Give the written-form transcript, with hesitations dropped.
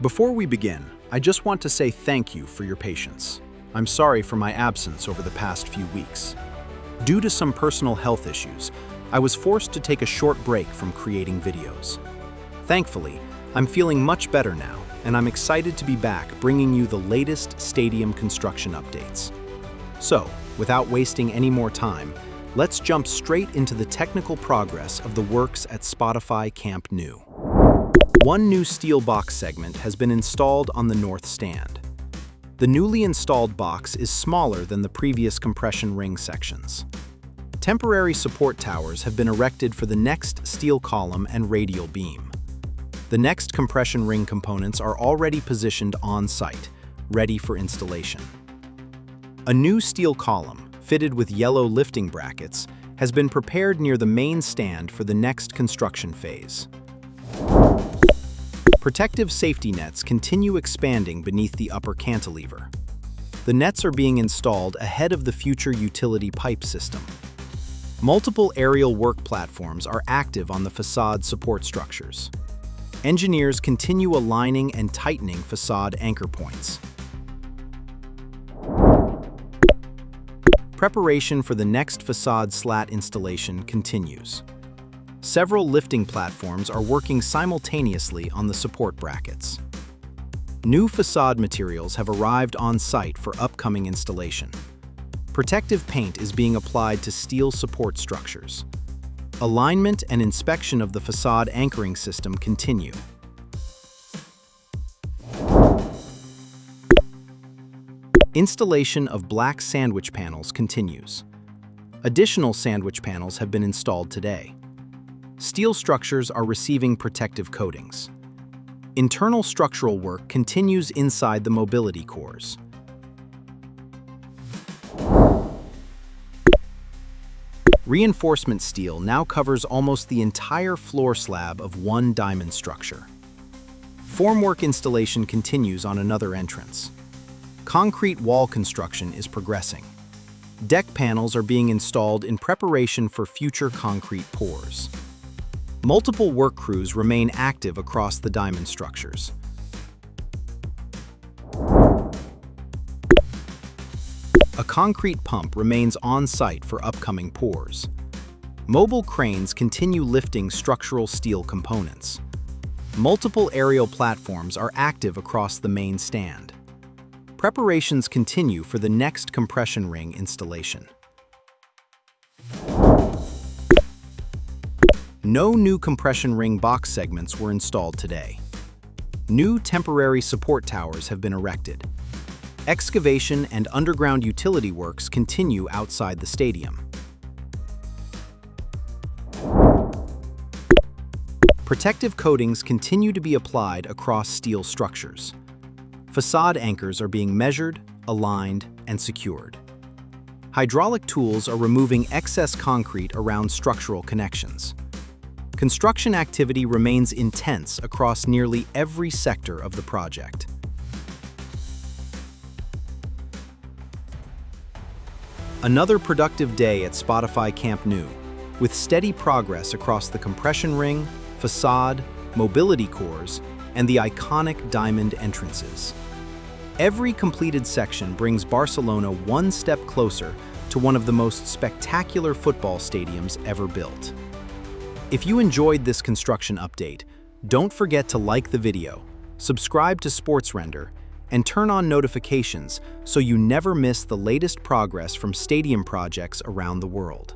Before we begin, I just want to say thank you for your patience. I'm sorry for my absence over the past few weeks. Due to some personal health issues, I was forced to take a short break from creating videos. Thankfully, I'm feeling much better now, and I'm excited to be back bringing you the latest stadium construction updates. So, without wasting any more time, let's jump straight into the technical progress of the works at Spotify Camp Nou. One new steel box segment has been installed on the north stand. The newly installed box is smaller than the previous compression ring sections. Temporary support towers have been erected for the next steel column and radial beam. The next compression ring components are already positioned on site, ready for installation. A new steel column, fitted with yellow lifting brackets, has been prepared near the main stand for the next construction phase. Protective safety nets continue expanding beneath the upper cantilever. The nets are being installed ahead of the future utility pipe system. Multiple aerial work platforms are active on the facade support structures. Engineers continue aligning and tightening facade anchor points. Preparation for the next facade slat installation continues. Several lifting platforms are working simultaneously on the support brackets. New facade materials have arrived on site for upcoming installation. Protective paint is being applied to steel support structures. Alignment and inspection of the facade anchoring system continue. Installation of black sandwich panels continues. Additional sandwich panels have been installed today. Steel structures are receiving protective coatings. Internal structural work continues inside the mobility cores. Reinforcement steel now covers almost the entire floor slab of one diamond structure. Formwork installation continues on another entrance. Concrete wall construction is progressing. Deck panels are being installed in preparation for future concrete pours. Multiple work crews remain active across the diamond structures. A concrete pump remains on site for upcoming pours. Mobile cranes continue lifting structural steel components. Multiple aerial platforms are active across the main stand. Preparations continue for the next compression ring installation. No new compression ring box segments were installed today. New temporary support towers have been erected. Excavation and underground utility works continue outside the stadium. Protective coatings continue to be applied across steel structures. Facade anchors are being measured, aligned, and secured. Hydraulic tools are removing excess concrete around structural connections. Construction activity remains intense across nearly every sector of the project. Another productive day at Spotify Camp Nou, with steady progress across the compression ring, facade, mobility cores, and the iconic diamond entrances. Every completed section brings Barcelona one step closer to one of the most spectacular football stadiums ever built. If you enjoyed this construction update, don't forget to like the video, subscribe to SportsRender, and turn on notifications so you never miss the latest progress from stadium projects around the world.